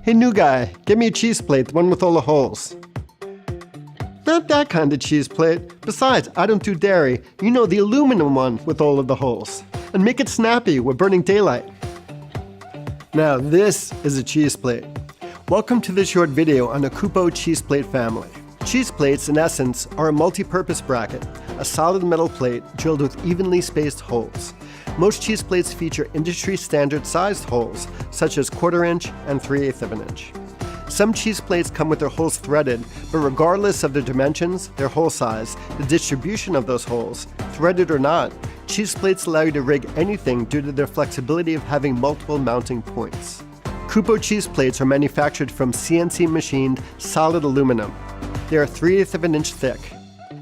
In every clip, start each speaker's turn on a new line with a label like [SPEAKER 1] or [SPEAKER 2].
[SPEAKER 1] Hey new guy, get me a cheese plate, the one with all the holes. Not that kind of cheese plate. Besides, I don't do dairy. You know, the aluminum one with all of the holes. And make it snappy, we're burning daylight. Now this is a cheese plate. Welcome to this short video on the Kupo Cheese Plate family. Cheese plates, in essence, are a multi-purpose bracket, a solid metal plate drilled with evenly spaced holes. Most cheese plates feature industry-standard sized holes, such as 1/4 inch and 3/8 of an inch. Some cheese plates come with their holes threaded, but regardless of their dimensions, their hole size, the distribution of those holes, threaded or not, cheese plates allow you to rig anything due to their flexibility of having multiple mounting points. Kupo cheese plates are manufactured from CNC machined solid aluminum. They are 3/8 of an inch thick.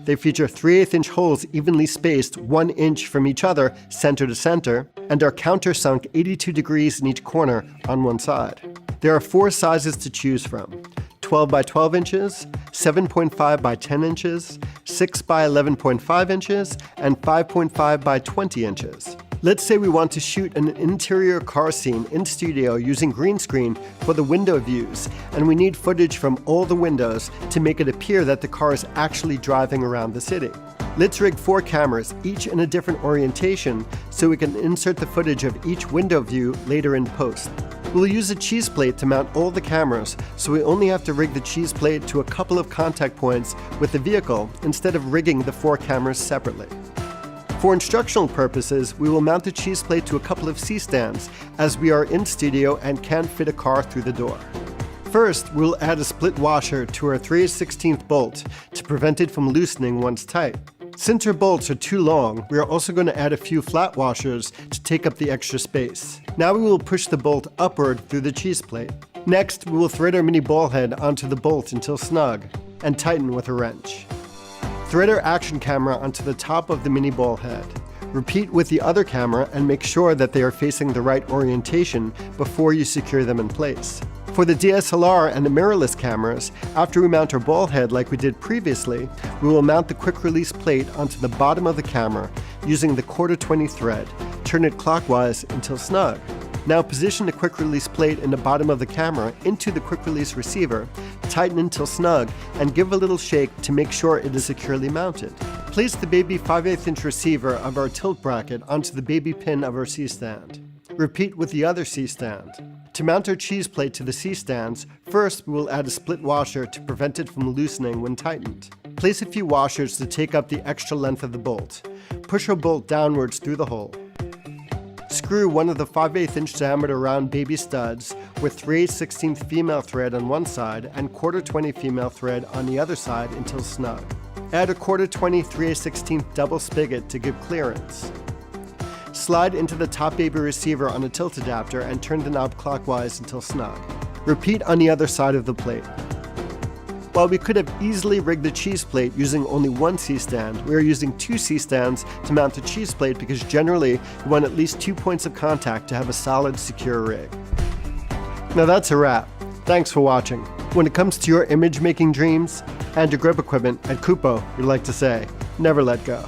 [SPEAKER 1] They feature 3/8 inch holes evenly spaced 1 inch from each other, center to center, and are countersunk 82 degrees in each corner on one side. There are 4 sizes to choose from: 12 by 12 inches, 7.5 by 10 inches, 6 by 11.5 inches, and 5.5 by 20 inches. Let's say we want to shoot an interior car scene in studio using green screen for the window views, and we need footage from all the windows to make it appear that the car is actually driving around the city. Let's rig 4 cameras, each in a different orientation, so we can insert the footage of each window view later in post. We'll use a cheese plate to mount all the cameras, so we only have to rig the cheese plate to a couple of contact points with the vehicle instead of rigging the 4 cameras separately. For instructional purposes, we will mount the cheese plate to a couple of C-stands, as we are in studio and can't fit a car through the door. First, we'll add a split washer to our 3/16 bolt to prevent it from loosening once tight. Since our bolts are too long, we are also going to add a few flat washers to take up the extra space. Now we will push the bolt upward through the cheese plate. Next, we will thread our mini ball head onto the bolt until snug, and tighten with a wrench. Thread our action camera onto the top of the mini ball head. Repeat with the other camera and make sure that they are facing the right orientation before you secure them in place. For the DSLR and the mirrorless cameras, after we mount our ball head like we did previously, we will mount the quick release plate onto the bottom of the camera using the 1/4-20 thread. Turn it clockwise until snug. Now position the quick release plate in the bottom of the camera into the quick release receiver, tighten until snug, and give a little shake to make sure it is securely mounted. Place the baby 5/8 inch receiver of our tilt bracket onto the baby pin of our C-stand. Repeat with the other C-stand. To mount our cheese plate to the C-stands, first we will add a split washer to prevent it from loosening when tightened. Place a few washers to take up the extra length of the bolt. Push our bolt downwards through the hole. Screw one of the 5/8 inch diameter round baby studs with 3/16 female thread on one side and 1/4-20 female thread on the other side until snug. Add a 1/4-20 3/16 double spigot to give clearance. Slide into the top baby receiver on a tilt adapter and turn the knob clockwise until snug. Repeat on the other side of the plate. While we could have easily rigged the cheese plate using only 1 C-stand, we are using 2 C-stands to mount the cheese plate because generally you want at least 2 points of contact to have a solid, secure rig. Now that's a wrap. Thanks for watching. When it comes to your image making dreams and your grip equipment, at Kupo, we like to say, never let go.